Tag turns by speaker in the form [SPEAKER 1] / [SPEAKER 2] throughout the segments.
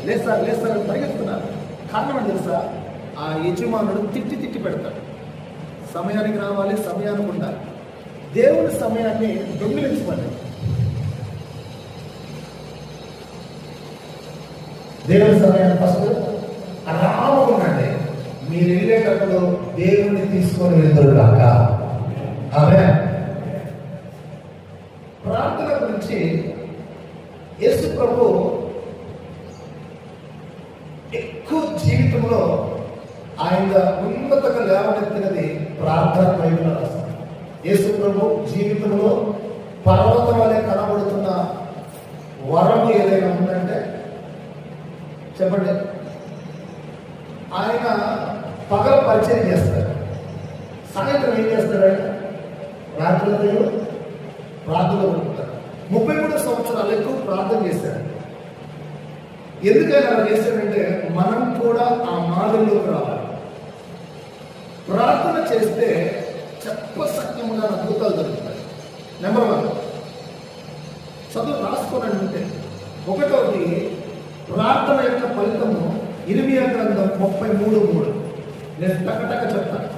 [SPEAKER 1] లేస్తారు లేస్తారు పరిగెత్తుతున్నారు. కారణం అని తెలుసా? ఆ యజమానుడు తిట్టి తిట్టి పెడతాడు. సమయానికి రావాలి, సమయానికి ఉండాలి. దేవుని సమయాన్ని దొంగిలించమని, దేవుని సమయాన్ని ఫస్ట్ రామకుండండి. మీరు వెళ్ళేటప్పుడు దేవుణ్ణి తీసుకొని వెళ్తారు కాక. ఆమె ప్రార్థన గురించి యేసు ప్రభు ఎక్కువ జీవితంలో ఆయన ఉన్నతంగా లేవనెత్తినది ప్రార్థన బైబిల్లో రాస్తారు. యేసు ప్రభు జీవితంలో పర్వతం వలె కనబడుతున్న వరము ఏదైనా ఉందంటే చెప్పండి. ఆయన పగల పరిచయం చేస్తాడు, సాయంత్రం ఏం చేస్తాడు? ఆయన రాత్రులు ప్రార్థనలో ఉంటాడు. 33 సంవత్సరాలు ఎక్కువ ప్రార్థన చేశాడు. ఎందుకైనా అలా చేశాడంటే మనం కూడా ఆ మాదిరిలోకి రావాలి. ప్రార్థన చేస్తే చెప్పసక్యంగా అద్భుతాలు జరుగుతాయి. నెంబర్ 1 చదువు రాసుకోనండి ఉంటే. ఒకటోది ప్రార్థన యొక్క ఫలితము ఇర్మియా గ్రంథం 33:3. నేను టక్క చెప్తాను,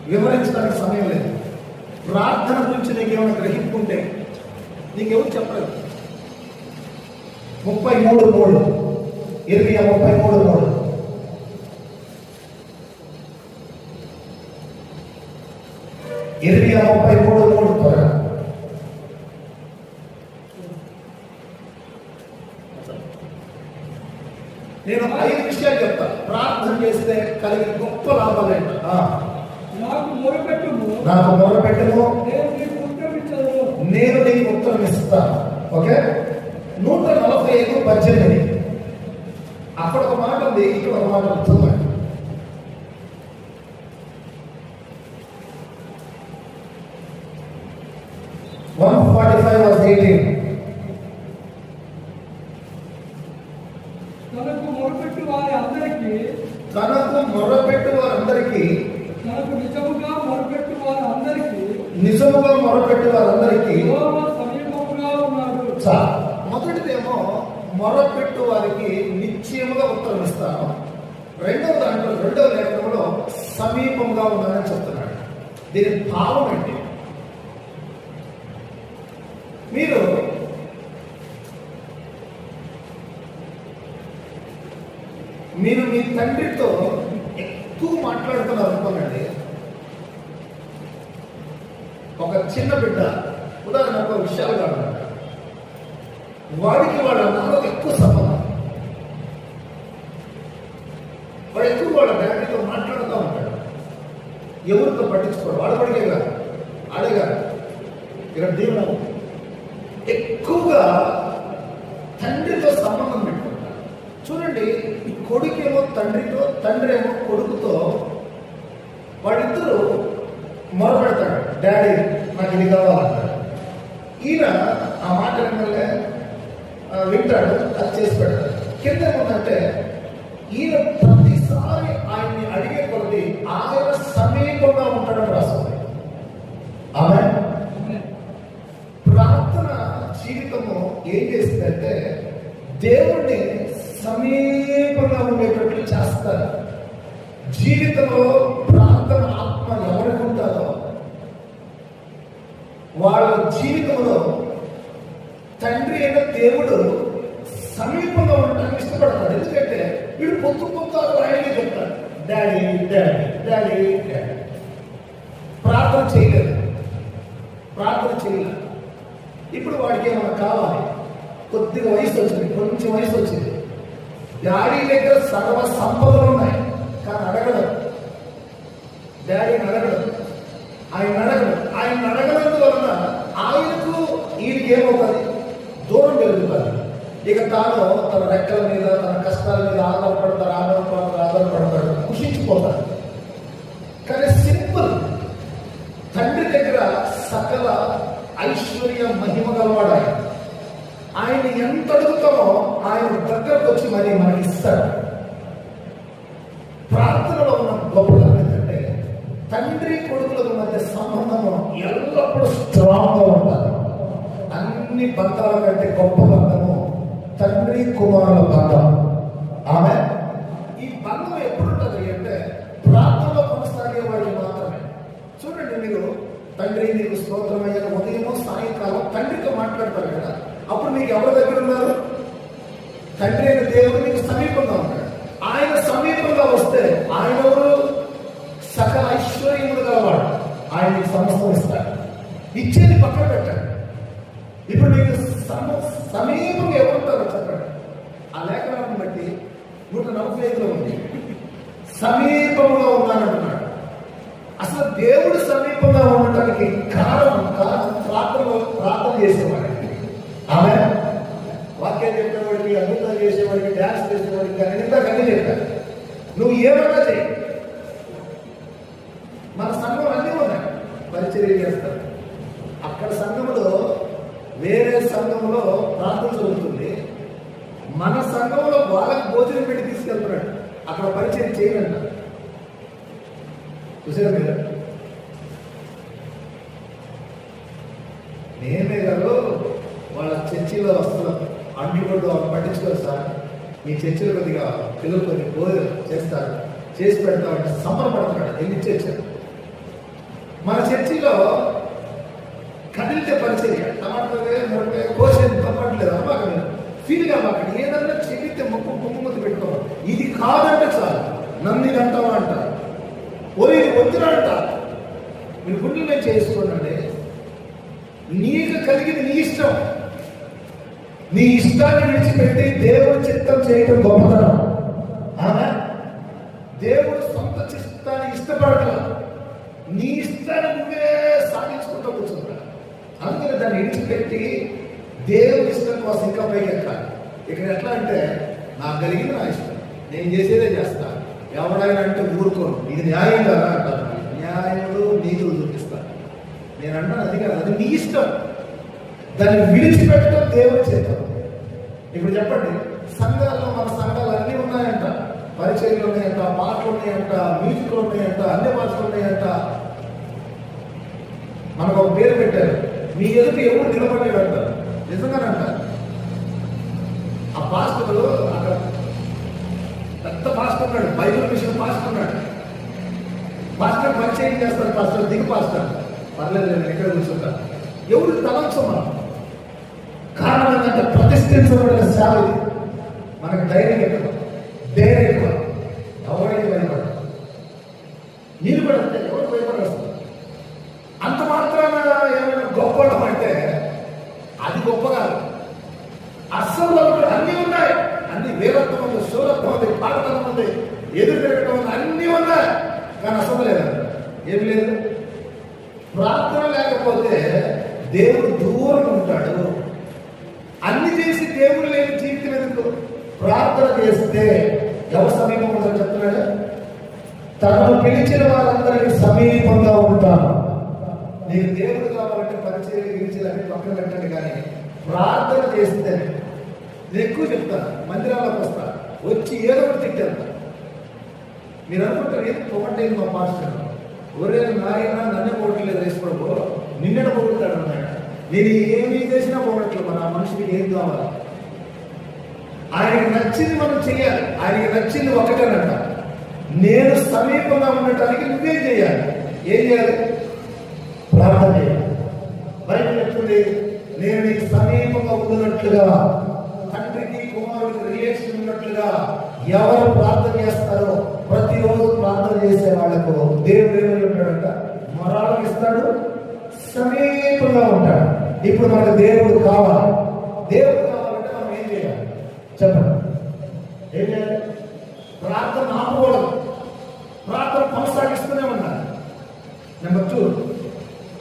[SPEAKER 1] వివరించడానికి సమయం లేదు. ప్రార్థన గురించి నీకేమైనా గ్రహింపుంటే నీకెవరు చెప్పలేదు. 33:3 ఇర్మియా 33:3. ఇర్మియా 33:3 త్వరగా. నేను 5 విషయాలు చెప్తాను. ప్రార్థన చేస్తే కలిగే గొప్ప లాభాలు ఏంటో.
[SPEAKER 2] నాకు మొరపెట్టుము,
[SPEAKER 1] నేను నీకు ఉత్తరం ఇస్తాను. ఓకే, 145:18. అక్కడ ఒక మాట ఉంది, ఇక్కడ ఒక మాట చూడండి.
[SPEAKER 2] తనకు మొరపెట్టు వారందరికీ,
[SPEAKER 1] తనకు మొరపెట్టు వారందరికీ,
[SPEAKER 2] తనకు నిజముగా మొరపెట్టు వారందరికీ,
[SPEAKER 1] నిజముగా మొరపెట్టు వారందరికీ
[SPEAKER 2] సమీపముగా ఉన్నాడు.
[SPEAKER 1] మొదటిదేమో మొరపెట్టు వారికి నిశ్చయముగా ఉత్తరం ఇస్తాను. రెండవ లేఖనంలో సమీపంగా ఉన్నానని చెప్తున్నాడు. దీని భావం ఏంటి? మీరు మీ తండ్రితో ఎక్కువ మాట్లాడుతున్నారు అనుకోనండి. ఒక చిన్న బిడ్డ ఉదాహరణకు ఒక విషయాలు కాదు, వాడికి వాళ్ళ నాన్నకు ఎక్కువ సంబంధం. వాడు ఎక్కువ వాళ్ళ డాడీతో మాట్లాడుతూ ఉంటాడు. ఎవరితో పట్టించుకోడు. వాడు పడిగే కాదు, ఆడే కాదు. ఇక్కడ దేవుడు ఎక్కువగా తండ్రితో సంబంధం పెట్టుకుంటాడు. చూడండి, ఈ కొడుకేమో తండ్రితో, తండ్రి ఏమో కొడుకుతో. వాడిద్దరూ మొరపెడతాడు, డాడీ నాకు ఇది కావాలంటాడు. ఈయన ఆ మాట వింటాడు, అది చేసి పెడతాడు. కింద ఏమంటే ఈయన ప్రతిసారి ఆయన్ని అడిగే కొద్ది ఆయన సమీపంగా ఉంటాడని రాస్తుంది. ఆమె ప్రార్థన జీవితము ఏం చేస్తుందంటే దేవుణ్ణి సమీపంగా ఉండేటట్లు చేస్తారు. జీవితంలో ప్రార్థన ఆత్మ ఎవరికి ఉంటారో వాళ్ళ జీవితంలో తండ్రి అయిన దేవుడు సమీపంగా ఉండటానికి ఇష్టపడతాడు. ఎందుకంటే వీడు పొత్తు ఆయనే చెప్తాడు, డాడీ డాడీ డాడీ డాడీ. ప్రార్థన చేయలేదు. ఇప్పుడు వాడికి ఏమైనా కావాలి, కొద్దిగా వయసు వచ్చింది, కొంచెం వయసు వచ్చింది. డాడీ దగ్గర సర్వ సంపదలు ఉన్నాయి, కానీ అడగడం. డాడీని అడగడం, ఆయన అడగనందువలన ఆయనకు ఈయనకి ఏమవుతుంది? దూరం పెరుగుతుంది. ఇక తాను తన రెక్కల మీద, తన కష్టాల మీద ఆధారపడతాడు, కుషించిపోతాడు. కానీ సింపుల్, తండ్రి దగ్గర సకల ఐశ్వర్య మహిమ గలవాడు ఆయన ఎంత అడుగుతామో ఆయన దగ్గరకు వచ్చి మరి మనకి ఇస్తాడు. ప్రార్థనలో ఉన్న గొప్పతనం ఏంటంటే తండ్రి కొడుకుల మధ్య సంబంధము ఎల్లప్పుడూ స్ట్రాంగ్ గా ఉండాలి. అన్ని బంధాల కంటే గొప్ప బంధము తండ్రి కుమారుల బంధం. బంధం ఎప్పుడు ఉంటుంది అంటే ప్రార్థనలో కొనసాగే వాడికి మాత్రమే. చూడండి, మీరు తండ్రి నీకు స్తోత్రమయ్యా ఉదయం సాయంకాలం తండ్రితో మాట్లాడతారు కదా, అప్పుడు మీకు ఎవరి దగ్గర ఉన్నారు? తండ్రి అయిన దేవుడు మీకు సమీపంగా ఉంటాడు. ఆయన సమీపంగా వస్తే ఆయన ఎవరు? సకల ఐశ్వర్యములు గలవాడు. ఆయన మీకు సమస్తం ఇస్తాడు. ఇచ్చేది పక్కన పెట్టండి. ఇప్పుడు మీకు సమీపంగా ఎవరుంటారో చెప్పండి. ఆ లేఖనాన్ని బట్టి 145లో ఉంది, సమీపంగా ఉన్నానంటున్నాడు. అసలు దేవుడు సమీపంగా ఉండటానికి కారణం ప్రార్థన చేసేవాడు. ఆమె వాక్యం చెప్పేవాడికి, అద్భుతాలు చేసేవాడికి, డ్యాన్స్ చేసేవాడికి కానీ ఇందాక అన్నీ చెప్పారు. నువ్వు ఏమన్నా చేయి. మన సంఘం అన్నీ ఉన్నాయి, పరిచర్య చేస్తారు. అక్కడ సంఘంలో వేరే సంఘంలో ప్రార్థన జరుగుతుంది, మన సంఘంలో వాళ్ళకి భోజనం పెట్టి తీసుకెళ్తున్నాడు. అక్కడ పరిచయం చేయాలంట. చూసారా మీరు? నేనే గారు వాళ్ళ చర్చిలో వస్తున్నాం, అంట్లు కూడా పట్టించుకోరు సార్, మీ చర్చిలో కొద్దిగా పిల్లలు కొన్ని భోజనం చేస్తారు, చేసి పెడతామంటే సంబరపడుతున్నాడు. ఎన్ని చర్చలు మన చర్చిలో కదిలితే పరిచర్య టమాటా కోసేది తప్పట్లేదు అమ్మాక ఫీల్గా మాకు ఏదన్నా చెల్లితే ముక్కు పెట్టుకోవాలి. ఇది కాదంటే చాలు నన్ను అంటావా అంటారు, ఓరి వద్దురా అంటారు. మీరు గుండెలు నేను చేసుకోనండి. నీకు కలిగింది నీ ఇష్టం. నీ ఇష్టాన్ని విడిచిపెట్టి దేవుడి చిత్తం చేయటం గొప్పతనం. ఆమె దేవుడు సొంత చిత్తాన్ని ఇష్టపడటం, నీ ఇష్టాన్ని నువ్వే సాధించుకుంటూ కూర్చుంటాడు. అందుకని దాన్ని విడిచిపెట్టి దేవుడి ఇష్టం కోసం ఇంకా పైకి ఎక్కాలి. ఇక్కడ ఎట్లా అంటే నాకు కలిగింది నా ఇష్టం, నేను చేసేదే చేస్తా. ఎవడైనా అంటే ఊరుకోను, ఇది న్యాయం కదా అంటారు. న్యాయములు నీతులు చూపిస్తాను. నేను అంటాను అది కాదు, అది నీ ఇష్టం. దాన్ని విడిచిపెట్టడం దేవుడి చేతం. ఇప్పుడు చెప్పండి, సంఘాల్లో మన సంఘాలు అన్నీ ఉన్నాయంట, పరిచర్యలు ఉన్నాయంట, పాటలు ఉన్నాయంట, మ్యూజిక్లు ఉన్నాయంట, అన్ని భాషలు ఉన్నాయంట. మనకు ఒక పేరు పెట్టారు, మీ ఎదుట ఎవరు నిలబడేవి అంటారు. నిజంగానంట. ఆ పాస్టర్ అక్కడ పెద్ద పాస్టర్ ఉన్నాడు, బైబిల్ విషయం పాస్టర్ ఉన్నాడు. పాస్టర్ పరిచయం చేస్తారు, పాస్టర్ దిగు పాస్టర్ పర్లేదు నేను ఎక్కడ కూర్చుంటాను. ఎవరు తలంచం మనం. కారణం ఏంటంటే ప్రతిష్ఠించబడిన సేవ ఇది. మనకు ధైర్యం ఎక్కువ, ధైర్యం ఎక్కువ. ఎవరికి భయపడ నిలబడితే ఎవరు భయపడేస్తారు. అంత మాత్రాన ఏమైనా గొప్పడం అంటే అది గొప్ప కాదు. అస్సలు అన్నీ ఉన్నాయి, అన్ని వీరత్వం ఉంది, శూరత్వం ఉంది, పాడతనం ఉంది, ఎదురు తిరగటం ఉంది, అన్నీ ఉన్నాయి. కానీ అసలు లేదు, ఏమి లేదు. ప్రార్థన లేకపోతే దేవుడు దూరం ఉంటాడు. అన్ని చేసి దేవుడు లేని జీవితం ఎందుకు? ప్రార్థన చేస్తే ఎవరు సమీపం ఉందని చెప్తున్నాడు? తనను పిలిచిన వారందరికీ సమీపంగా ఉంటాను. నీకు దేవుడు కావాలంటే పరిచయం గిరిచలని పక్కన పెట్టండి, కానీ ప్రార్థన చేస్తే నేను ఎక్కువ చెప్తాను. మందిరాలకు వస్తా, వచ్చి ఏదో ఒకటి తిట్టేస్తా. మీరు అనుకుంటారు ఏం పొగట్టేది మా పాస్టర్, ఒరే నాయన నన్నే పొగట్లేదు, వేసుకోవడం నిన్నెడ పొగుడతాడు అన్నాడు. నేను ఏమి చేసినా పొగట్లేదు. మన మనిషికి ఏం కావాలి? ఆయనకి నచ్చింది మనం చెయ్యాలి. ఆయనకి నచ్చింది ఒకటేనంట, నేను సమీపంగా ఉండటానికి నువ్వేం చేయాలి? ఏం చేయాలి? ప్రార్థన చేయాలి. బైబిల్ చెప్తుంది, నేను నీకు సమీపంగా ఉన్నట్లుగా, తండ్రికి కుమారుడికి రిలేషన్ ఉన్నట్లుగా ఎవరు ప్రార్థన చేస్తారో ప్రతిరోజు ప్రార్థన చేసే వాళ్లకు దేవుడు ఏమై ఉంటాడంట? వరాలను ఇస్తాడు, సమీపంగా ఉంటాడు. ఇప్పుడు మనకు దేవుడు కావాలి. దేవుడు కావాలంటే మనం ఏం చేయాలి చెప్పండి? ఏం చేయాలి? ప్రార్థన ఆపకూడదు, ప్రార్థన కొనసాగిస్తూనే ఉండాలి. నెంబర్ 2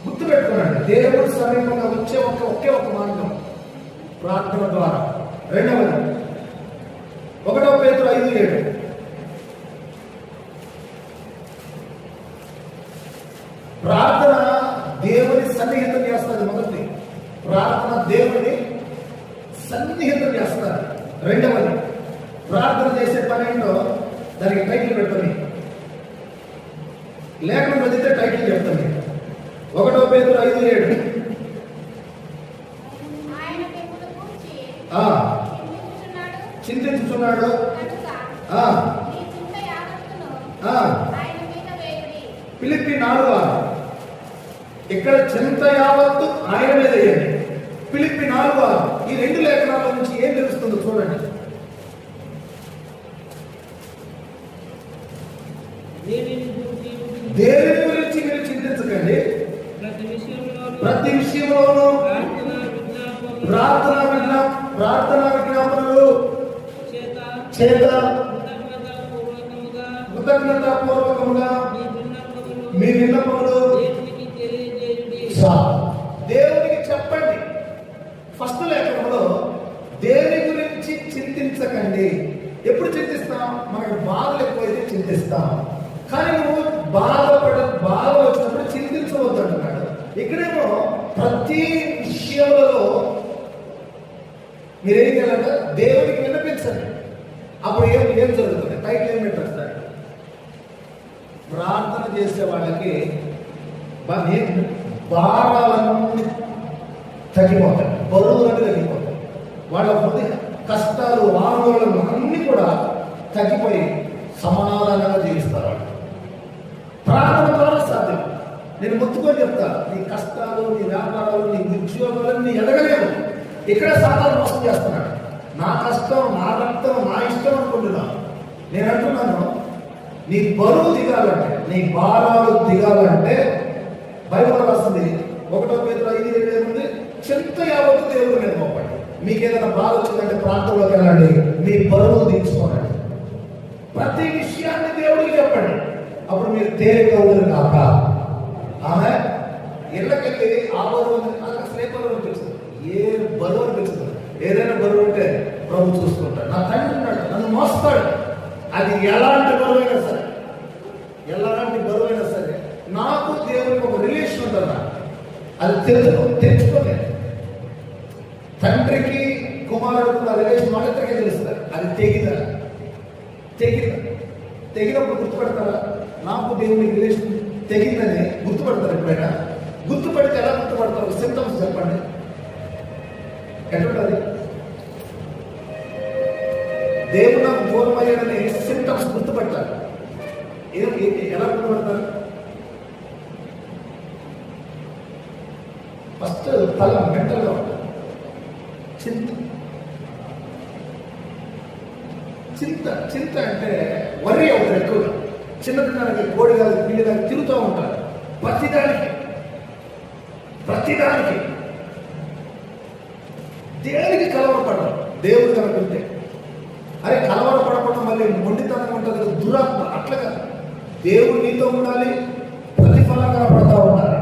[SPEAKER 1] గుర్తుపెట్టుకోండి, దేవుడు సమీపంగా వచ్చే ఒకే ఒక మార్గం ప్రార్థన ద్వారా. రెండవది 1 పేతురు 5:7 ప్రార్థన దేవుని సన్నిహితం చేస్తుంది. మొదటి ప్రార్థన దేవుని సన్నిహితం చేస్తారు. రెండవది ప్రార్థన చేసే పని ఏంటో దానికి టైటిల్ పెట్టుకొని లేఖనం చదివితే టైటిల్ చెప్తాను. 1 పేతురు 5:7 చింతించుతున్నాడు,
[SPEAKER 3] ఆయన మీద వేయుడి.
[SPEAKER 1] ఫిలిప్పి 4:6. ఇక్కడ చింత యావత్తు ఆయన మీద వేయండి. ఫిలిప్పి 4:6. ఈ రెండు లేఖనాల నుంచి ఏం తెలుస్తుందో చూడండి. దేని గురించి మీరు చింతించకండి. ప్రతి విషయంలోనూ ప్రార్థన విజ్ఞాపనలు చేత కృతజ్ఞతాపూర్వకముగా మీ విన్నపములు దేవునికి చెప్పండి. ఫస్ట్ లేఖనంలో దేని గురించి చింతించకండి. ఎప్పుడు చింతిస్తాం? మనకు బాధలు ఎక్కువైతే చింతిస్తాం. కానీ నువ్వు బాధ వచ్చినప్పుడు చింతించవద్దు అంటున్నాడు. ఇక్కడేమో ప్రతి విషయంలో మీరేం చేయాలంటే దేవునికి విన్నపించండి. అప్పుడు ఏం జరుగుతుంది? టైటిల్ ఏం పెట్టేస్తారు? ప్రార్థన చేసే వాళ్ళకి భారాలన్నీ తగ్గిపోతాయి, బరువులన్నీ తగ్గిపోతాయి. వాళ్ళ హృదయ కష్టాలు ఆందోళనలు అన్నీ కూడా తగ్గిపోయి సమాధానంగా జీవిస్తారు. వాళ్ళు ప్రార్థన ద్వారా సాధ్యం. నేను మొత్తుకొని చెప్తా, నీ కష్టాలు, నీ వ్యాపారాలు, నీ ఉద్యోగాలు నీ ఎదగలేవు. ఇక్కడే సాధారణ మోసం చేస్తున్నాడు. నా కష్టం, నా రక్తం, నా ఇష్టం అనుకుంటున్నాను. నేను అంటున్నాను, నీ బరువు దిగాలంటే, నీ భారాలు దిగాలంటే బైబిల్ రాస్తుంది 1 Peter 5:2 చింత యావత్తు దేవుడి మీద మోపండి. మీకు ఏదైనా బాధ వచ్చిందంటే ప్రాంతంలోకి వెళ్ళండి, మీ బరువు దించుకోనండి. ప్రతి విషయాన్ని దేవుడికి చెప్పండి. అప్పుడు మీరు తేలిక అవుతారు కాక. ఆమె ఇళ్ళకెళ్ళి ఆ బరువు అసలు ఏ బరువు అనిపిస్తుంది? ఏ బరువు అనిపిస్తుంది? ఏదైనా బరువు ఉంటే ప్రభు చూసుకుంటాడు. నా తండ్రి ఉన్నాడు, నన్ను మోస్తాడు. అది ఎలాంటి బరువైనా సరే, ఎలాంటి బరువైనా సరే నాకు దేవునికి ఒక రిలేషన్ ఉంటుందా? అది తెచ్చుకోలేదు. తండ్రికి కుమారుడు రిలేషన్ వాళ్ళిద్దరికీ తెలుస్తారు. అది తెగినప్పుడు గుర్తుపడతారా? నాకు దేవునికి రిలేషన్ తెగిందని గుర్తుపడతారు. ఎప్పుడైనా గుర్తుపడితే ఎలా గుర్తుపడతారు? సింటమ్స్ చెప్పండి. ఎట్లుంటుంది? దేవుడు నాకు దూరం అయ్యాడని సింటమ్స్ గుర్తుపడతారు. ఎలా గుర్తుపడతారు? ఫస్ట్ తల మెంటల్గా ఉంటుంది. చింత అంటే వరి అవుతారు ఎక్కువగా. చిన్నపిల్లలకి కోడి కాదు, పిల్లి కాదు తిరుగుతూ ఉంటారు. ప్రతిదానికి దేనికి కలవరపడరు. దేవుడు కనుకుంటే అరే కలవరపడకుండా మళ్ళీ మొండితనం ఉంటుంది, దురాత్మ. అట్లా దేవుడు నీతో ఉండాలి, ప్రతిఫలం కనపడతా ఉండాలి,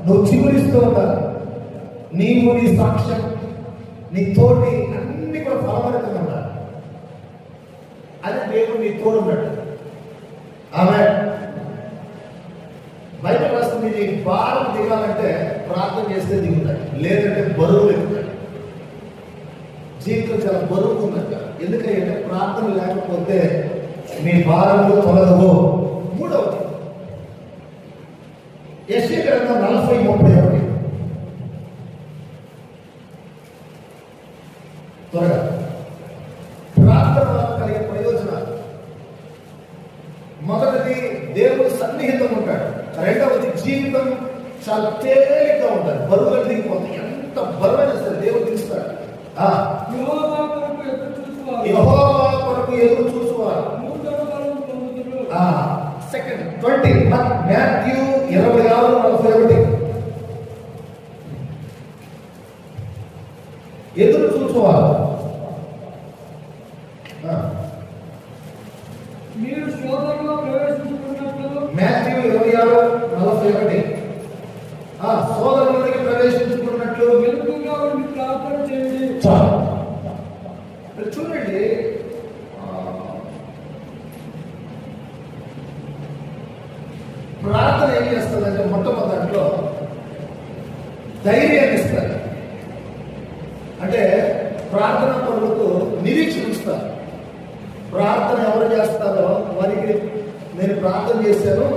[SPEAKER 1] నువ్వు చిగురిస్తూ ఉండాలి. నీవు, నీ సాక్ష్యం, నీ తోటి అన్ని కూడా ఫలభరితంగా ఉండాలి. అది దేవుడు నీ తోడు ఉన్నట్టు. ఆమె బైబిల్ రాస్తుంది, నీ భారం దిగాలంటే ప్రార్థన చేస్తే దిగుతాయి, లేదంటే బరువులు ఎక్కుతాయి. జీవితం చాలా బరువు ఉన్నట్ట. ఎందుకంటే ప్రార్థన లేకపోతే మీ భారములు తొలగవు. మూడవది యెషయా గ్రంథం 40:31. త్వరగా ప్రార్థన వల్ల కలిగే ప్రయోజనాలు. మొదటిది దేవుడు సన్నిహితంగా ఉంటాడు. రెండవది జీవితం చాలా తేలిగ్గా ఉంటుంది, బరువులు దిగిపోతాయి. ఎంత బరువైనా సరే దేవుడు దిగుతాడు.
[SPEAKER 2] యెహోవా కొరకు ఎదురు చూచువారు
[SPEAKER 1] సెకండ్ 20 మాథ్యూ 26:41. ఎదురు చూచువారు
[SPEAKER 2] మీరు శోధనలో ప్రవేశించుకున్నట్లు.
[SPEAKER 1] మాథ్యూ 26:41. సోదరులకి ప్రవేశించుకున్నట్లు
[SPEAKER 2] వెలుగుగా ఉండి ప్రార్థన చేయండి.
[SPEAKER 1] చూడండి, ప్రార్థన ఏం చేస్తుందంటే మొట్టమొదట్లో ధైర్యాన్ని ఇస్తారు. అంటే ప్రార్థన పనులకు నిరీక్షణ ఇస్తారు. ప్రార్థన ఎవరు చేస్తారో వారికి నేను ప్రార్థన చేశాను,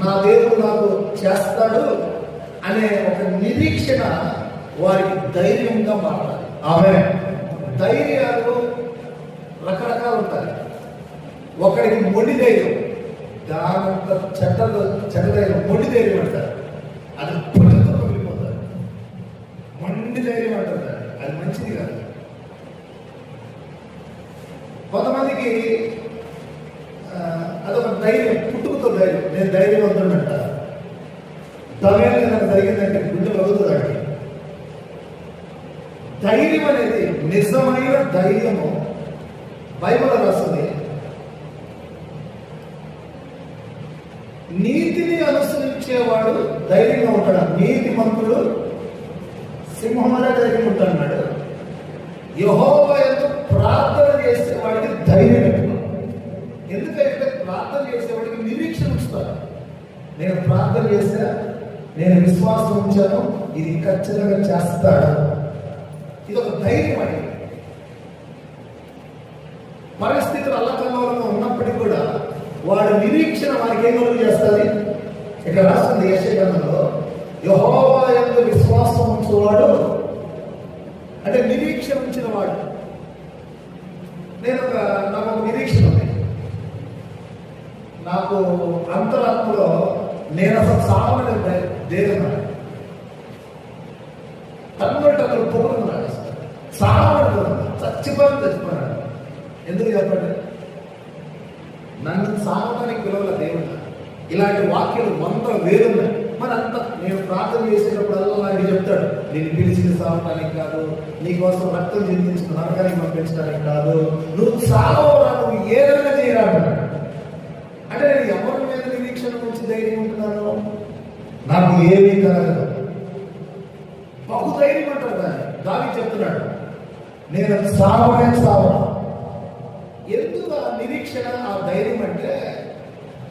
[SPEAKER 1] నా దేవుడు నాకు చేస్తాడు అనే ఒక నిరీక్షణ వారికి ధైర్యంగా మారాలి. ఆమె ధైర్యాలు రకరకాలు ఉంటాయి. ఒకరికి మొండి ధైర్యం, దానంత చెడ్డదైన మొండి ధైర్యం అంటారు. అది పుట్టుతో పగిలిపోతారు. మొండి ధైర్యం అంటారు దాన్ని. అది మంచిది కాదు. కొంతమందికి అదొక ధైర్యం, పుట్టుకతో ధైర్యం. నేను ధైర్యవంతుడంట. దమేలు నాకు జరిగిందంటే గుండె పగులుతుందండి. ధైర్యం అనేది నిజమైన ధైర్యము బైబిల్లో రాస్తుంది. నీతిని అనుసరించేవాడు ధైర్యంగా ఉంటాడు. నీతి మంతుడు సింహంలో ధైర్యం ఉంటాడు. యెహోవా యందు ప్రార్థన చేసేవాడికి ధైర్యం ఎక్కువ. ఎందుకంటే ప్రార్థన చేసేవాడికి నిరీక్షణ ఉంచుతారు. నేను ప్రార్థన చేశా, నేను విశ్వాసం ఉంచాను, ఇది ఖచ్చితంగా చేస్తాడు. ఇది ఒక ధైర్యం అండి. పరిస్థితులు అల్లకల్లోలంగా ఉన్నప్పటికీ కూడా వాడి నిరీక్షణ వారికి ఏం కలుగు చేస్తుంది? ఇక్కడ రాస్తుంది యెషయా గ్రంథంలో, యెహోవా యందు విశ్వాసం ఉంచువాడు అంటే నిరీక్షణ ఉంచిన వాడు. నాకు ఒక నిరీక్షణ ఉంది. నాకు అంతరాత్మలో నేను అసలు సామాన్య దేవుడు తన్నులు పొగుడున్నాడు. సామాన్యుడు చచ్చిపోయాడు. ఎందుకు చెప్పండి? నన్ను సామానికి పిలవల దేవుడు. ఇలాంటి వాక్యాలు 100,000 ఉన్నాయి. మరి అంత నేను ప్రార్థన చేసేటప్పుడల్లా ఆయన చెప్తాడు, నేను పిలిచింది సావటానికి కాదు, నీకోసం రక్తం చిందించిన నరకానికి పంపించడానికి కాదు, నువ్వు సావరా, నువ్వు ఏదైనా చేయరా అంటున్నాడు. అంటే నేను ఎవరి మీద నిరీక్షణ నుంచి ధైర్యం ఉంటున్నాను? నాకు ఏమీ కలగదు. బహుధైర్యం అంటారు దాన్ని. దానికి చెప్తున్నాడు, నేను సావనే సావా. ఎందుకు ఆ నిరీక్షణ, ఆ ధైర్యం అంటే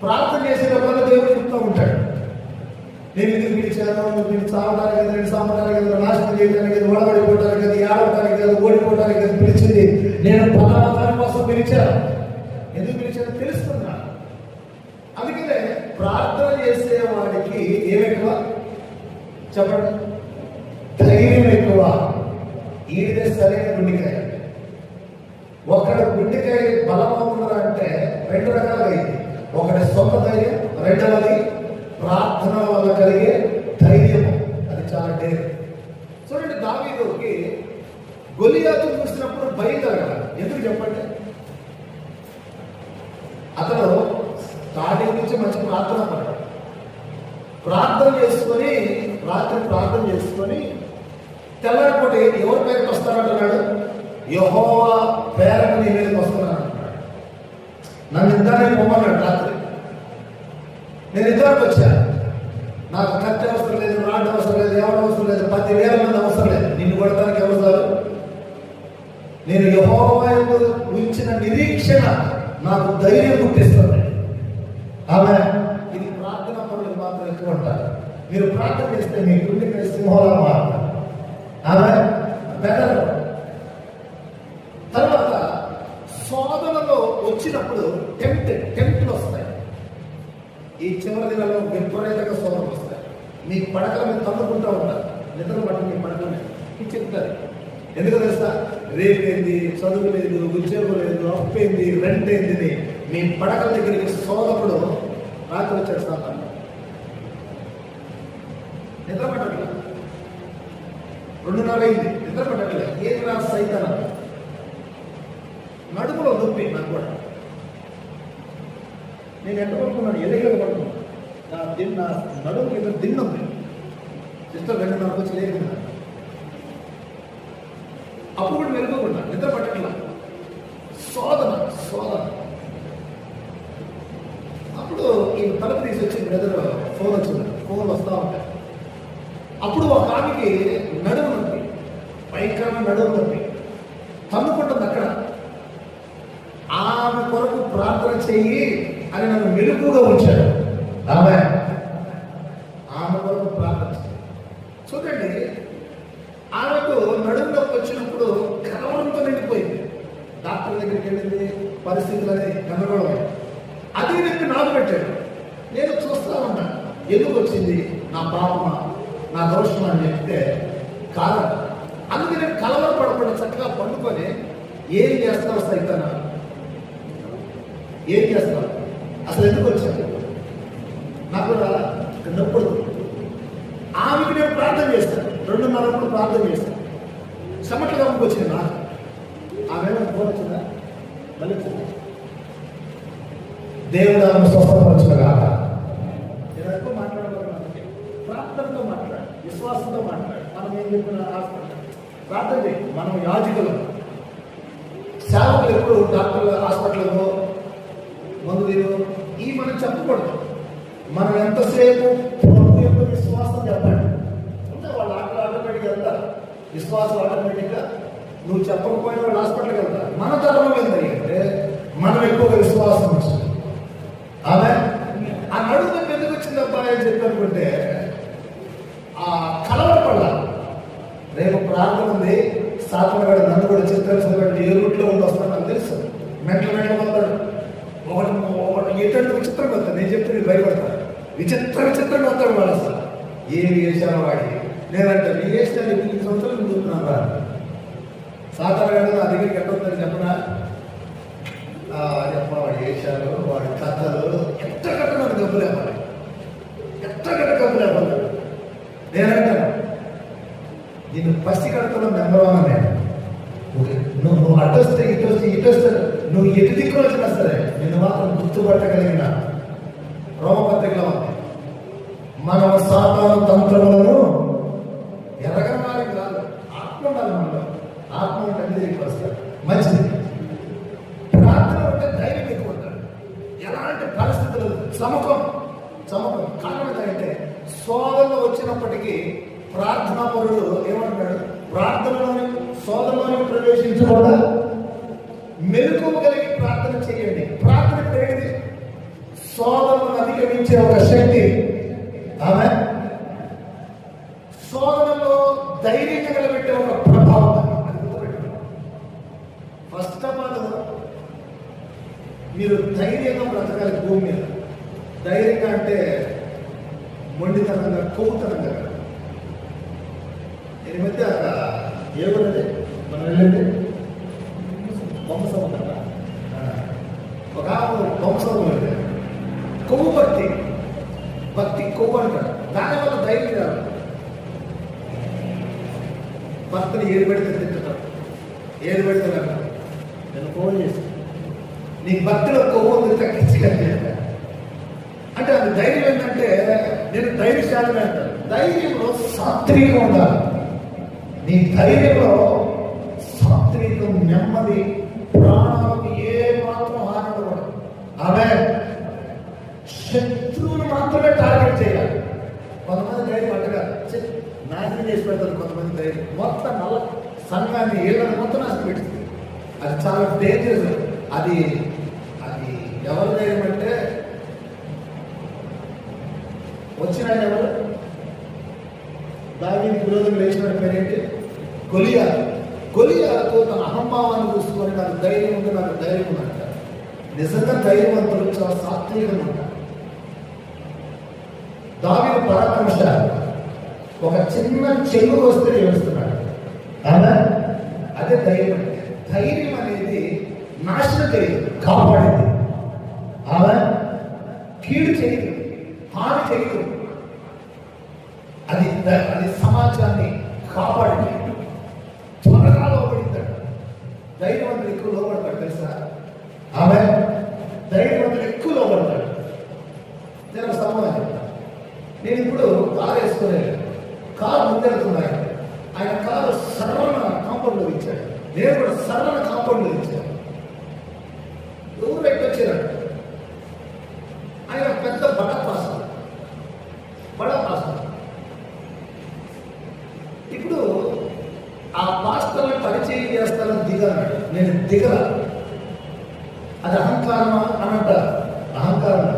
[SPEAKER 1] ప్రార్థన చేసేటప్పుడు దేవుడు చెప్తూ ఉంటాడు, నేను ఎందుకు పిలిచాను? నేను సావడానికి కదా, నేను సామడానికి కదా, నాశనం చేయడానికి కదా, ఓడబడిపోవడానికి కదా, ఏడవడానికి కదా, ఓడిపోవడానికి కదా పిలిచింది. నేను పదార్థాల కోసం పిలిచాను. ఎందుకు పిలిచాను తెలుస్తున్నా. అందుకనే ప్రార్థన చేసేవాడికి ఏమెక్కువ చెప్పండి? ధైర్యం ఎక్కువ. ఈడితే సరైన గుండెకాయ. ఒకడు గుండెకాయ బలంగా ఉన్నారంటే 2 రకాలుగా అయింది. ఒకటి సొంత ధైర్యం, రెండవది ప్రార్థన వల్ల కలిగే ధైర్యము. అది చాలా డేర్. చూడండి, దావీదుకి గొలియాతును చూసినప్పుడు భయం కలగాలి. ఎందుకు చెప్పండి? అతను స్టార్టింగ్ నుంచి మంచి ప్రార్థన పడ్డాడు. ప్రార్థన చేసుకొని రాత్రి ప్రార్థన చేసుకొని తెల్లారిపూట ఎవరి పేరుకి వస్తానంటున్నాడు? యెహోవా పేరుని నీ మీదకి వస్తున్నాను అంటున్నాడు. నన్ను ఇద్దరిని పొమ్మన్నాడు రాత్రి. నేను ఇద్దరికి వచ్చాను. నాకు కత్తి అవసరం లేదు, రాడ్ అవసరం లేదు, ఎవరు అవసరం లేదు, 10,000 మంది అవసరం లేదు. నిన్ను కొడతానికి ఎవరు సార్? నేను యెహోవా యందు ఉంచిన నిరీక్షణ నాకు ధైర్యం పుట్టిస్తుంది. ఆమె ఇది ప్రార్థన పనులకు మాత్రం ఎక్కువ ఉంటారు. మీరు ప్రార్థన చేస్తే మీ గుండెకి సింహంలా మారుతారు. ఆమె బెటర్. తర్వాత శోధనలో వచ్చినప్పుడు టెంప్ట్లు వస్తాయి. ఈ చివరి దినాల్లో విపరీతంగా శోధనలు వస్తాయి. మీ పడకల మీద తన్నుకుంటూ ఉంటారు. నిద్ర పట్టు మీ పడకల మీద ఇది చెప్తారు. ఎందుకు తెలుసా? రేపు ఏంది, చదువు లేదు, ఉద్యోగం లేదు, అప్పు ఏంది, రెంట్ ఏంది, మీ పడకల దగ్గరికి శోధకుడు రాత్రి వచ్చాడు. సాధారణ నిద్ర పట్టట్లే, 2:30 అయింది, నిద్ర పట్టట్లే. ఏది రా సైతానం? నడుపులో నొప్పి. నాకు కూడా నేను ఎంత పడుకున్నాను, ఎదుగులో పడుకున్నాను. నా నడుము కింద దిన్ను ఉంది. సిస్టర్ 2:30 వచ్చి లేకుండా అప్పుడు కూడా మెరుగుకుండా నిద్ర పట్టట్లా. శోధన. అప్పుడు ఈ తలుపు తీసి వచ్చి బ్రదర్ ఫోన్ వచ్చింది. ఫోన్ వస్తూ ఉంటాయి. అప్పుడు ఒక ఆమెకి నడుము నొప్పి, భయంకరమైన నడుము నొప్పి, తన్నుకుంటుంది అక్కడ. ఆమె కొరకు ప్రార్థన చెయ్యి అని నన్ను మెలుగుగా ఉంచాడు. ఆమె కొరకు ప్రార్థన చెయ్యి. చూడండి, ఆమెకు నడుము నొప్పి వచ్చినప్పుడు కలవరంతో నిండిపోయింది. డాక్టర్ దగ్గరికి వెళ్ళింది. పరిస్థితులని గందరగోళం. అదే వ్యక్తి నాకు పెట్టాడు. నేను చూస్తా ఉన్నాను. ఎందుకు వచ్చింది? నా పాపమా, నా దోషమా అని చెప్తే కాదంట. అందుకే నేను కలవరపడకుండా చక్కగా పండుకొని ఏం చేస్తావు సైతానా, ఏం చేస్తావు, అసలు ఎందుకు వచ్చాను? ప్రార్థన చేశాను. చెమటలు కమ్ముకొచ్చింది నాకు. ఆమె ఫోన్ వచ్చిందా? మళ్ళీ వచ్చింది. దేవుడు ఆమె స్వస్థపరచుగా. నేను ఎక్కువ మాట్లాడగలను. ప్రార్థనతో మాట్లాడు, విశ్వాసంతో మాట్లాడు. మనం ఏం చెప్పిన ప్రార్థన చేయి. మనం యాజకులు, సేవకులు ఎప్పుడు డాక్టర్ హాస్పిటల్లో మందు తీరు ఈ మనం చెప్పకూడదు. మనం ఎంతసేపు ప్రభు యొక్క విశ్వాసం చెప్పండి. అంటే వాళ్ళు ఆటోమేటిక్గా వెళ్తారు. విశ్వాసం ఆటోమేటిక్గా నువ్వు చెప్పకపోయినా వాళ్ళు హాస్పిటల్కి వెళ్తారు. మన ధర్మం ఏంటంటే మనం ఎక్కువగా విశ్వాసం వచ్చింది. ఆమె ఆ నడుము ఎందుకు వచ్చిందబ్బా అని చెప్పి అనుకుంటే ఆ కలవరపడాలి. రేపు ప్రార్థన ఉంది, సాధనగాడు నన్ను కూడా చిత్రించబడి ఏ రూట్లో ఉండి వస్తాడు నాకు తెలుసు. మెంటలు వస్తాడు. ఒకటి ఎటువంటి విచిత్రంగా వస్తాడు. నేను చెప్తే మీరు భయపడతాను. విచిత్రంగా వస్తాడు వాడు. అసలు ఏమి చేశాను వాడి. నేనంటే నీ చేసిన 8 సంవత్సరాలు నేను చూస్తున్నాను రా. సాధారణంగా నా దగ్గరికి ఎక్కడ ఉందని చెప్పనా చెప్ప వాడు చేశారు, వాడి కథలు ఎట్టగట్ట నాకు డబ్బులేపాలి, ఎట్టగట్ట డబ్బులేపాలి. నేనంటాను నేను పసి కడతలో నెంబర్ 1 నేను. నువ్వు అడ్డొస్తే ఇటొస్తే నువ్వు ఎటు దిక్కులు వచ్చినా సరే నేను మాత్రం గుర్తుపట్టగలిగిన రోమపత్రికలో ఉంది. మనం సాతాను తంత్రములను ఎరగని వారికి కాదు, ఆత్మ ఉండాలి మనలో. ఆత్మ ఉంటే అన్ని దగ్గరికి వస్తాడు. మంచిది. ప్రార్థన ఉంటే ధైర్యం ఎక్కువ ఉంటాడు. ఎలాంటి పరిస్థితులు చమకం కారణం ఏంటంటే శోధనలో వచ్చినప్పటికీ ప్రార్థనా పరుడు ఏమంటాడు? ప్రార్థనలోని శోధనలోని ప్రవేశించకుండా మెలకువ కలిగి ప్రార్థన చేయండి. ప్రార్థన పెరిగింది శోధనను అధిగమించే ఒక శక్తి. ఆమె శోధనలో ధైర్యం కలబెట్టే ఒక ప్రభావం. అది గుర్తుపెట్టండి. ఫస్ట్ ఆఫ్ ఆల్ మీరు ధైర్యంగా బ్రతకాలి భూమి మీద. ధైర్యంగా అంటే మొండితనంగా, కొవ్వుతనంగా. ఈ మధ్య ఏమన్నది మనం వెళ్ళండి వంశం కదా, ఒక వంశం వెళ్ళి కొవ్వు భక్తి కొవ్వు అంటాడు. దానివల్ల ధైర్యం రాదు. భక్తులు ఏది పెడితే తింటున్నారు, ఏది పెడితే అంటారు. నేను ఫోన్ చేసి నీ భక్తిలో కొవ్వు తగ్గించగలిగా అంటే అది ధైర్యం ఏంటంటే నేను ధైర్యశాలిని అంటాను. ధైర్యంలో సాత్వికం ఉండాలి. నీ ధైర్యంలో సాత్వికం, నెమ్మది, ప్రాణాలకు ఏ మాత్రం హానిపడదు. ఆమె శత్రువుని మాత్రమే టార్గెట్ చేయాలి. కొంతమంది ధైర్యం అంటగా నాశనం చేసి పెడతారు. కొంతమంది ధైర్యం మొత్తం నల్ల సంఘాన్ని ఏళ్ళని మొత్తం నాశనం పెడుతుంది. అది చాలా డేంజరస్. అది ఎవరి ధైర్యం అంటే వచ్చిన ఎవరు? దావీదు విరోధం లేచిన పేరేంటి? గొలియాతో తన అహంభావాన్ని చూసుకొని నాకు ధైర్యం ఉంది, నాకు ధైర్యం ఉందంట. నిజంగా ధైర్యవంతులు చాలా సాత్వికంగా ఉంటారు. దావీదు పరాక్రమశాలి. ఒక చిన్న చెల్లు వస్తే ఏడుస్తున్నాడు. అవునా? అదే ధైర్యం అంటే. ధైర్యం అనేది నాశనం చేయదు, కాపాడేది. ఆమె కీడు చేయదు, హాని చేయదు. అది సమాజాన్ని కాపాడింది. త్వరగా లోపడింటాడు. ధైర్యవంతులు ఎక్కువ లోపడతాడు తెలుసా? ఆమె ధైర్యవంతులు ఎక్కువ లోపడతాడు. నేను సమాజం నేను ఇప్పుడు కారు వేసుకునే కారు ముందెళ్తున్నాయి. ఆయన కారు సరళ కాంపౌండ్లో ఇచ్చాడు. నేను కూడా సరళ కాంపౌండ్లో ఇచ్చాను. ఎవరు ఎక్కొచ్చారు? ఆయన పెద్ద బడా పాస్టర్. ఇప్పుడు ఆ పాస్టర్ని పరిచయం చేస్తానని దిగన్నాడు. నేను దిగల. అది అహంకారమా అని అంటారు. అహంకారం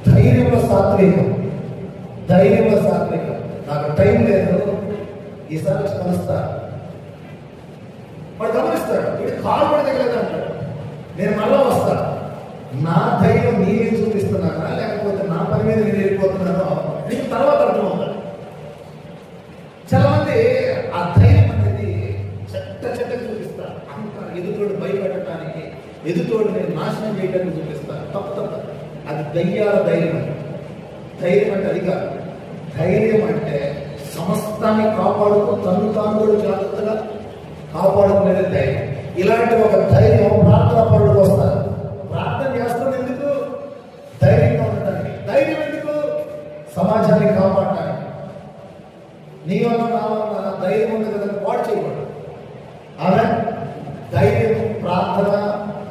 [SPEAKER 1] ధైర్యంలో సాత్వికం. నాకు టైం లేదు, ఈసారి కలుస్తా. వాడు గమనిస్తాడు. వీడు కాలు పడి దిగలేదు అంటాడు. నేను మళ్ళా వస్తా. నా ధైర్యం నేనే చూపిస్తున్నానా లేకపోతే నా పని మీద నేను వెళ్ళిపోతున్నానో నీకు తర్వాత అర్థమవుతాడు. చాలా మంది ఆ ధైర్యం అనేది చెట్ట చూపిస్తారు. అంత ఎదుటోడు భయపెట్టడానికి, ఎదుటోడు నేను నాశనం చేయడానికి చూపిస్తారు. తప్ప అది దయ్యాల ధైర్యం. ధైర్యం అంటే అది కాదు. ధైర్యం అంటే సమస్తాన్ని కాపాడుతూ తను తాను కూడా జాగ్రత్తగా కాపాడుకునేది ధైర్యం. ఇలాంటి ఒక ధైర్యం ప్రార్థన పరులకు వస్తారు. ప్రార్థన చేస్తుంది ఎందుకు? ధైర్యంగా ఉండటానికి. ధైర్యం ఎందుకు? సమాజాన్ని కాపాడటానికి. నీ వల్ల నా వల్ల ధైర్యం ఉంది కదా వాడు చేయకూడదు. ఆమె ధైర్యం, ప్రార్థన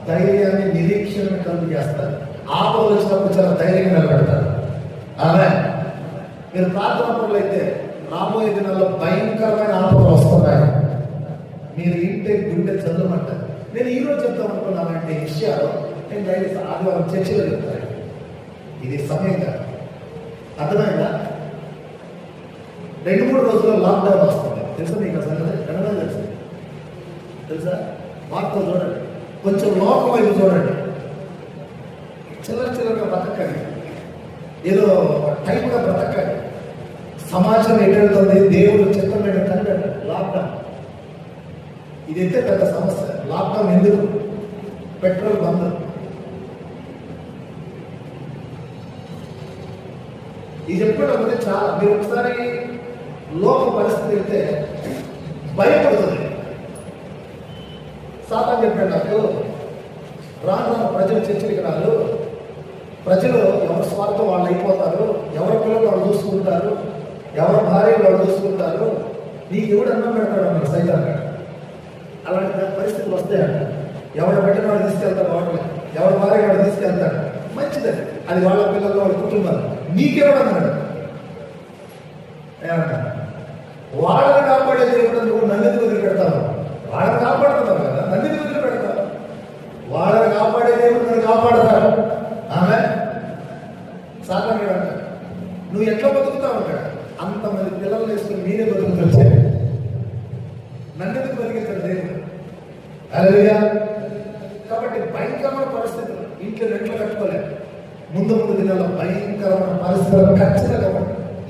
[SPEAKER 1] ధైర్యాన్ని, నిరీక్షణను కలుగు చేస్తారు. ఆపదలు వచ్చినప్పుడు చాలా ధైర్యంగా నిలబెడతారు. ఆమె మీరు ప్రార్థన పనులు అయితే రాబోయే దినాల్లో భయంకరమైన ఆపదలు వస్తున్నాయి. మీరు ఇంటే గుండె చల్లమంటారు. నేను ఈరోజు చెప్తాం అనుకున్నానంటే ఈ విషయాలు నేను డైరెక్ట్ ఆదివారం చర్చలో చెప్తాను. ఇది సమయం కాదు. అర్థమైందా? 2-3 రోజుల్లో లాక్డౌన్ వస్తుంది. తెలుసా మీకు అసలు? ఎన్నడూ తెలుసా? వార్తలు చూడండి, కొంచెం లోకం వైపు చూడండి. చిల్లరగా బ్రతకండి, ఏదో టైప్గా బ్రతకండి. సమాజం ఎటెళ్తుంది, దేవుడు చిత్తం కనిపెట్టాడు. లాక్డౌన్ ఇది అయితే పెద్ద సమస్య. లాక్డౌన్ ఎందుకు? పెట్రోల్ బంద్. ఇది చెప్పడం చాలా, మీరు ఒకసారి లోక పరిస్థితి వెళ్తే భయపడుతుంది. సాతాను చెప్పాడు నాకు, రాను ప్రజలు చర్చలకు రాదు, ప్రజలు ఎవరి స్వార్థం వాళ్ళు అయిపోతారు, ఎవరి పిల్లలు వాళ్ళు చూసుకుంటారు, ఎవరి భార్య వాళ్ళు చూసుకుంటారు, నీకు ఎవడు అన్నం పెడతాడు అన్నారు సైతాన్. అలాంటి పరిస్థితులు వస్తాయంట. ఎవరు పెట్టిన వాడు తీసుకెళ్తాడు, వాడు ఎవరి భార్య వాడు తీసుకెళ్తాడు. మంచిదని, అది వాళ్ళ పిల్లలు, వాళ్ళ కుటుంబాలు. నీకెవడన్నాడు? వాళ్ళని కాపాడే దేవుడు నువ్వు నన్ను వదిలి పెడతావు. వాళ్ళని కాపాడుతున్నావు కదా, నన్ను వదిలి పెడతావు. వాళ్ళని కాపాడే దేవుడు నన్ను కాపాడతాడు. ఆమె సాధారణ అంటాడు, నువ్వు ఎట్లా బతుకుతావు అంటాడు. అంతమంది పిల్లలు వేసుకుని మీరే బతుకుతాడు. నన్ను ఎందుకు బతికిస్తాడు దేవుడు? హల్లెలూయా. కాబట్టి భయంకరమైన పరిస్థితులు, ఇంట్లో రెట్లు కట్టుకోలేదు. ముందు దినాల్లో భయంకరమైన పరిస్థితులు ఖచ్చితంగా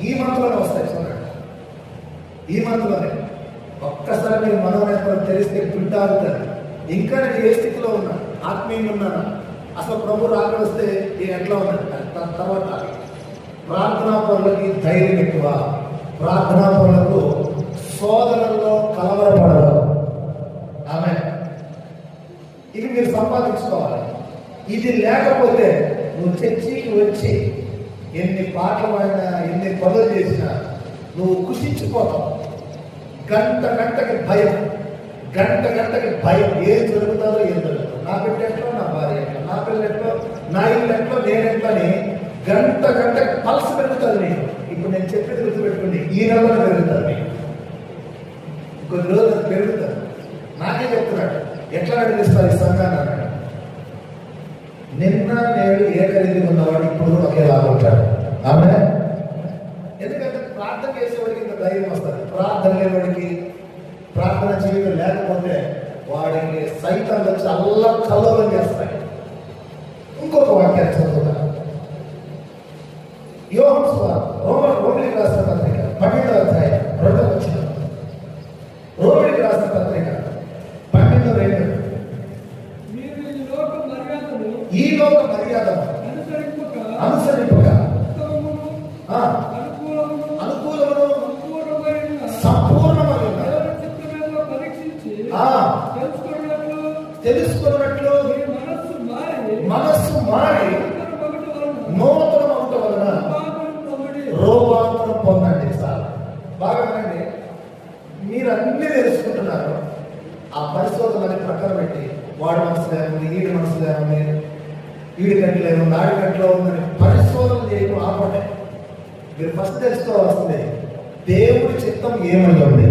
[SPEAKER 1] ఈ మంత్లోనే వస్తాయి. చూడండి, ఈ మంత్లోనే. ఒక్కసారి మీరు మనోనేత్రం తెలిస్తే గుంటారుతారు. ఇంకా నేను ఏ స్థితిలో ఉన్నా, ఆత్మీయంగా ఉన్నాను, అసలు ప్రభు రాకడ వస్తే నేను ఎట్లా ఉన్నాను. తర్వాత ప్రార్థనా పనులకి ధైర్యం ఎక్కువ. ప్రార్థనా పనులకు సోదరుల్లో కలవరపడదు. ఆమె ఇది మీరు సంపాదించుకోవాలి. ఇది లేకపోతే నువ్వు చర్చికి వచ్చి ఎన్ని పాటలు పాడినా, ఎన్ని పనులు చేసినా నువ్వు కుషించిపోతావు. గంటకి భయం, గంటకి భయం. ఏం జరుగుతుందో ఏం జరుగుతుందో, నా బిడ్డ ఎట్లో, నా భార్య ఎట్లో, నా పిల్ల ఎట్లో, నా ఇల్లు ఎట్లో, నేనెట్లని గంటకి పల్స్ పెరుగుతుంది నీకు. ఇప్పుడు నేను చెప్పేది గుర్తుపెట్టుకోండి, ఈ నెలలో పెరుగుతుంది నీకు. కొన్ని రోజులు పెరుగుతుంది. నాకే చెప్తున్నాడు, ఎట్లా నడిపిస్తారు ఈ సంఘాన్ని అన్నాడు. నిన్న నేడు ఏకరీతి ఉన్నవాడు ఇప్పుడు ఒకేలా ఉంటాడు. ఆమె ఎందుకంటే ప్రార్థన చేసేవాడికి ఇంత ధైర్యం వస్తుంది. ప్రార్థన లేనివాడికి, ప్రార్థన జీవితం లేకపోతే వాడికి సైతాలు వచ్చి కల్లోలం చేస్తాయి. ఇంకొక వాక్యాన్ని చదువుతాను. యోహాను సువార్త, రోమిలికి రాసిన పత్రిక 12వ అధ్యాయం 2వ వచనం. రోమిలికి రాసిన పత్రిక 12:2. ఈ లోక మర్యాదను అనుసరింపక అనుకూలమును సంపూర్ణమైన తెలుసుకున్నట్లు మనస్సు మారి నూతన మగుట వలన రూపాంతరం పొందండి. సార్ బాగా వినండి. మీరు అన్ని తెలుసుకుంటున్నారు. ఆ పరిశోధనని ప్రక్కన పెట్టి వాడి మనసులో ఏముంది, ఈడి మనసులో ఏముంది, ఈడి గంటలో ఏముంది, ఆడి గంటలో ఉందని పరిశోధన చేయడం ఆపండి. మీరు ఫస్ట్ తెలుసుకోవాల్సిందే దేవుడి చిత్తం ఏమైంది.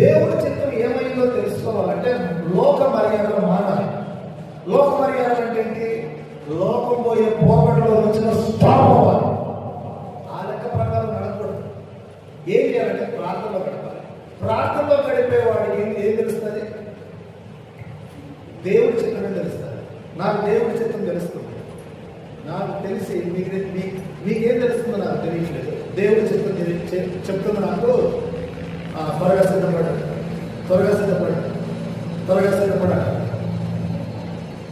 [SPEAKER 1] దేవుడి చిత్తం ఏమైందో తెలుసుకోవాలంటే లోక మర్యాదలు మానాలి. లోక మర్యాదలు అంటే ఏంటి? లోకం పోయే పోకట్లో వచ్చిన స్టాప్ అవ్వాలి. ఆ లెక్క ప్రకారం నడకూడదు. ఏం చేయాలంటే ప్రార్థనలో గడపాలి. ప్రార్థనలో గడిపే వాడికి ఏం తెలుస్తుంది? దేవుడి చిత్తమే తెలుస్తుంది. నాకు దేవుడి చిత్తం తెలుస్తుంది. నాకు తెలిసి మీకేం తెలుస్తుందో నాకు తెలియట్లేదు. దేవుడి చిత్తం చెప్తుంది నాకు. త్వరగా సిద్ధపడాలి.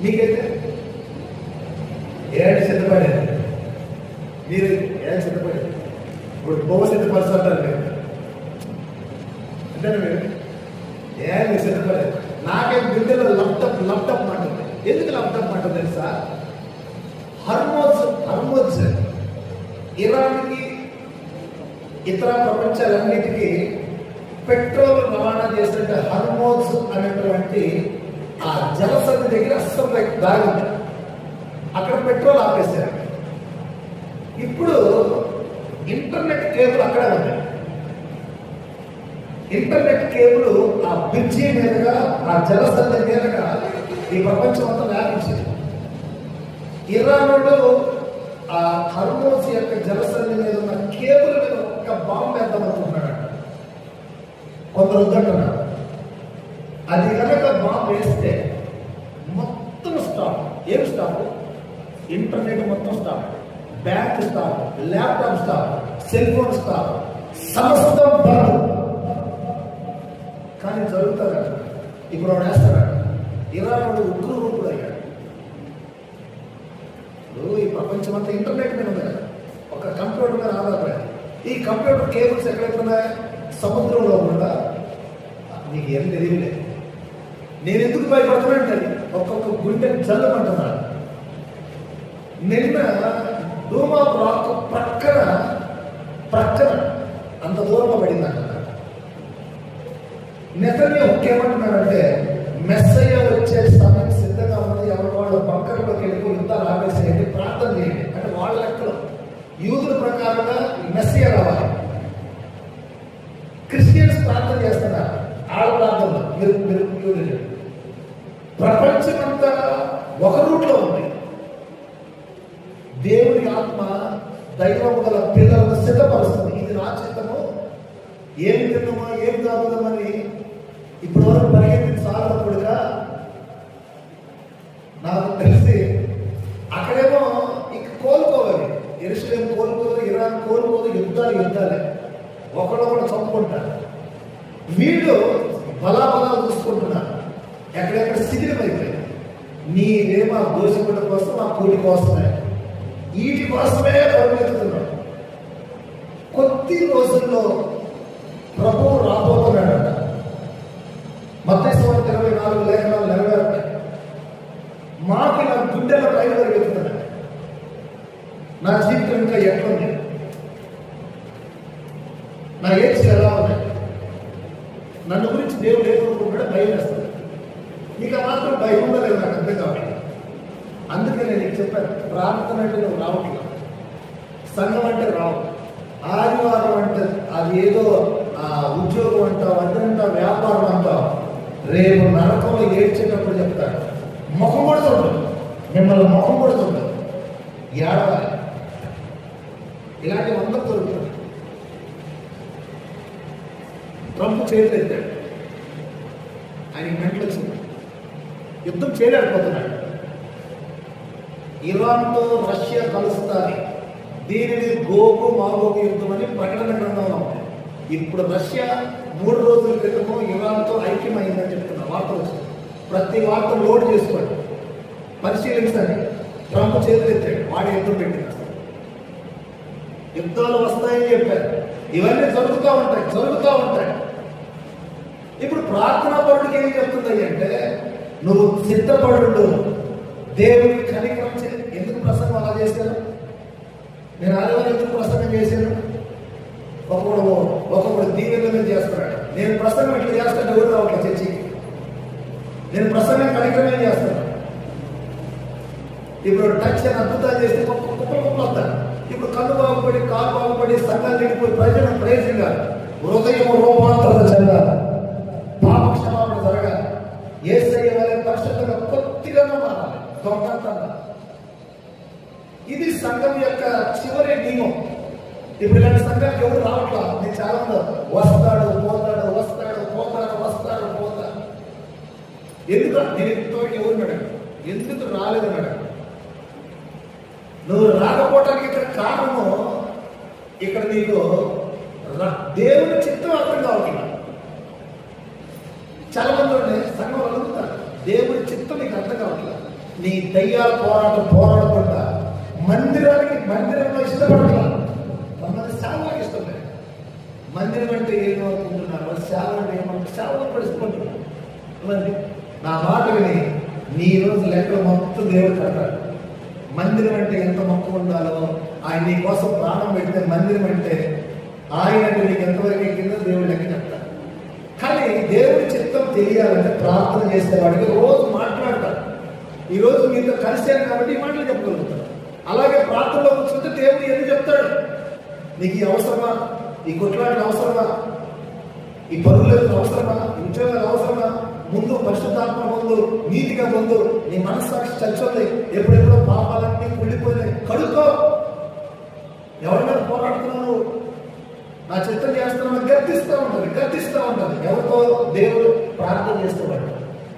[SPEAKER 1] మీకైతే ఏడు సిద్ధపడారు. మీరు ఏడు సిద్ధపడారు. ఇప్పుడు బహు సిద్ధపరచారు. అంటే ఏం సిద్ధపడలేదు. నాకేం గుండెలో లప్టప్ అంటుంది. ఎందుకు లప్టప్ అంటుంది తెలుసా? హర్మోజ్ ఇరాన్కి ఇతర ప్రపంచాలన్నిటికీ పెట్రోల్ రవాణా చేస్తుంటే హర్మోజ్ అనేటువంటి ఆ జలసంధి దగ్గర అస్సలు దారి ఉంది. అక్కడ పెట్రోల్ ఆపేశారు. ఇప్పుడు ఇంటర్నెట్ కేబుల్ అక్కడే ఉంది. ఇంటర్నెట్ కేబుల్ ఆ బ్రిడ్జి మీదుగా, ఆ జలసంధి మీదుగా ఈ ప్రపంచం అంతా వ్యాపించింది. ఇరాన్లో ఆ హర్మోజ్ యొక్క జలసంధి మీద ఉన్న కేబుల్ మీద ఒక్క బాంబు వేద్దాం అనుకుంటున్నాడు. కొందరు వద్దంటున్నారు. అది కనుక బాంబు వేస్తే మొత్తం స్టాప్. ఏం స్టాప్? ఇంటర్నెట్ మొత్తం stop, bank stop, laptop stop, cell phone stop, సమస్తం బంద్. కానీ జరుగుతుంది. ఇప్పుడు వాడు వేస్తాడు. ఇరాన్ వాడు ఉగ్ర రూపుడు అయ్యాడు. ఈ ప్రపంచం అంతా ఇంటర్నెట్ మీద ఉంది కదా, ఒక కంప్యూటర్ మీద ఆధారపడింది. ఈ కంప్యూటర్ కేబుల్స్ ఎక్కడెక్కడున్నాయి? సముద్రంలో కూడా. నీకు ఏం తెలియలేదు. నేను ఎందుకు భయపడుతున్నానంటే ఒక్కొక్క గుండె జల్లమంటున్నాను. నిన్న డూమా రాక్ ప్రక్కన అంత దూరంలో పడింది అంటున్నాడు. నెతన్యాహు ఏమంటున్నాడంటే మెస్సయ్య వచ్చే సమయం సిద్ధంగా ఉన్నది. ఎవరి వాళ్ళ బంకర్లోకి వెళ్ళి యుద్ధాలు ఆపేసేయండి, ప్రార్థన చేయండి. అంటే వాళ్ళ లెక్కలో యూదుల ప్రకారంగా మెస్సయ్య రావాలి. క్రిస్టియన్స్ ప్రార్థన చేస్తున్నారు. ఆడ ప్రార్థనలో మీరు ప్రపంచం అంతా ఒక రూట్లో ఉంది. దేవుని ఆత్మ దైవం గల పిల్లలను సిద్ధపరుస్తుంది. ఇది నా చిత్తము, ఏం తిన్నామో ఏం తాగుదామని ఇప్పుడు వరకు పరిగెత్తి సాగనప్పుడుగా నాకు తెలిసి అక్కడేమో ఇంక కోలుకోవాలి. యెరూషలేము కోలుకోదు, ఇరాన్ కోలుకోదు. యుద్ధాలే ఒకడొకడు చంపుకుంటారు. వీళ్ళు బలాబలాలు చూసుకుంటున్నారు. ఎక్కడెక్కడ శిథిలమైపోయింది. నీవేమో దోషకుల కోసం, ఆ కూలి కోసమే, వీటి కోసమే పరిగెత్తుతున్నాడు. కొద్ది రోజుల్లో ప్రభువు రాబోతున్నాడట. మత్తయి సువార్త 24 లేఖనాలు నెరవేరుతాయి. మాకు నా గుండెల పైన పరిగెత్తుతున్నాడు. నా జీవితం ఇంకా ఎట్లుంది, నా ఏజ్ ఎలా ఉన్నాయి, నన్ను గురించి దేవుడు ఏమనుకుంటాడో భయం వేస్తుంది. నీకు మాత్రం భయం ఉండలేదు. నాకు అర్థం కావాలి. అందుకే నేను నీకు చెప్పాను, ప్రార్థన అంటే నువ్వు రావట్లేదు, సంఘం అంటే రావు, ఆదివారం అంటే అది ఏదో ఉద్యోగం అంటావు, అదంతా వ్యాపారం అంటావు. రేపు నరకంలో ఏడ్చేటప్పుడు చెప్తాడు. ముఖం కూడా చూడదు, మిమ్మల్ని ముఖం కూడా చూడదు, ఏడవాలి. ఇలాంటి 100 దొరుకుతుంది. ట్రంప్ చేతులు ఎత్తాడు. ఆయనకి మెంటలు వచ్చింది. యుద్ధం చేయలేకపోతున్నాడు. ఇరాన్తో రష్యా కలుస్తాయి. దీనిని గోగు మాగోగు యుద్ధం అని ప్రకటన గ్రంథంలో ఉంది. ఇప్పుడు రష్యా 3 రోజుల క్రితము ఇరాన్తో ఐక్యమైందని చెప్తున్న వార్తలు వచ్చింది. ప్రతి వార్త లోడ్ చేసుకోండి, పరిశీలించండి. ట్రంప్ చేతులు ఎత్తాడు. వాడు యుద్ధం పెట్టిన యుద్ధాలు వస్తాయని చెప్పారు. ఇవన్నీ జరుగుతూ ఉంటాయి. ఇప్పుడు ప్రార్థనా పరుడికి ఏం చెప్తుంది అంటే, నువ్వు సిద్ధపడు, దేవుని కనికరం. ఎందుకు ప్రసంగం అలా చేశాను? నేను ఆదివారం ఎందుకు ప్రసంగం చేశాను? ఒక్కొక్కడు దీవెనలు చేస్తున్నాడు. నేను ప్రసంగం ఇట్లా చేస్తాను, ఎవరు రావట్లేదు చర్చికి. నేను ప్రసంగం కనికరమే చేస్తాను. ఇప్పుడు టచ్ అని అద్భుతాలు చేస్తే కుప్పలు వస్తాను. ఇప్పుడు కన్ను బాగుపడి, కాలు బాగుపడి, సంఘాలు తిరిగిపోయి ప్రజలు ప్రయోజనంగా హృదయం రూపాంతరత చెందాలి, పాప క్షమాపణ జరగాలి, యేసయ్య వలె పరిశుద్ధంగా కొద్దిగా మారాలి, దొంగతంగా. ఇది సంఘం యొక్క చివరి నియమం. ఇప్పుడు ఇలాంటి సంఘానికి ఎవరు రావట్లా. నేను చాలా మంది వస్తాడు పోతాడు. ఎందుకు నేను ఇంతవరకు ఎవరు ఎందుకు రాలేదన్నాడు. నువ్వు రాకపోవటానికి ఇక్కడ కారణము, ఇక్కడ నీకు దేవుని చిత్తం అర్థం కావట్లేదు. చాలా మంది సంఘం అడుగుతారు, దేవుని చిత్తం నీకు అర్థం కావట్లేదు. నీ దయ్యాల పోరాడకుండా మందిరంలో ఇష్టపడట్లా. కొంతమంది సేవలకు ఇష్టం లేదు. మందిరం అంటే ఏమనుకుంటున్నారు, సేవ అంటే ఏమంటారు, సేవలు పడుచుకుంటున్నారు. ఇవ్వండి నా మాట విని నీ రోజు లెక్కలు మొత్తం దేవుడు కట్టాడు. మందిరం అంటే ఎంత మొక్క ఉండాలో, ఆయన నీ కోసం ప్రాణం పెడితే మందిరం అంటే ఆయన అంటే నీకు ఎంతవరకు ఎక్కిందో దేవుడు లెక్క చెప్తాడు. కానీ దేవుడి చిత్తం తెలియాలంటే ప్రార్థన చేసేవాడికి రోజు మాట్లాడతాడు. ఈరోజు మీతో కలిసాను కాబట్టి ఈ మాటలు చెప్పగలుగుతాడు. అలాగే ప్రార్థనలో కూర్చుంటే దేవుడు ఎందుకు చెప్తాడు, నీకు ఈ అవసరమా, ఈ కొట్లాటలు అవసరమా, ఈ పరుగులు అవసరమా, ఉద్యోగాలు అవసరమా, ముందు పరిశుద్ధాత్మ ముందు, నీతిగా ముందు, నీ మనస్సాక్షి చచ్చుంది, ఎప్పుడెప్పుడో పాపాలన్నీ కుళ్ళిపోయినాయి, కడుక్కో. ఎవరైనా పోరాడుతున్నావు, నా చిత్తం చేస్తున్నావు, గర్తిస్తూ ఉంటుంది. ఎవరితో? దేవుడు ప్రార్థన చేసేవాడు.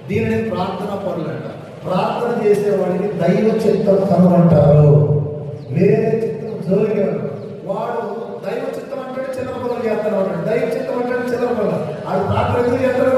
[SPEAKER 1] దీనిని ప్రార్థన పనులంట. ప్రార్థన చేసేవాడికి దైవ చిత్తం కనుగొంటారు. వేరే చిత్తం జోలిగా వాడు దైవ చిత్తం అంటే చిల్లర పనులు చేస్తాను అంటాడు, దైవ చిత్తం అంటే చిల్లర పనులు. ఆడు ప్రార్థన ఎందుకు చేస్తాడు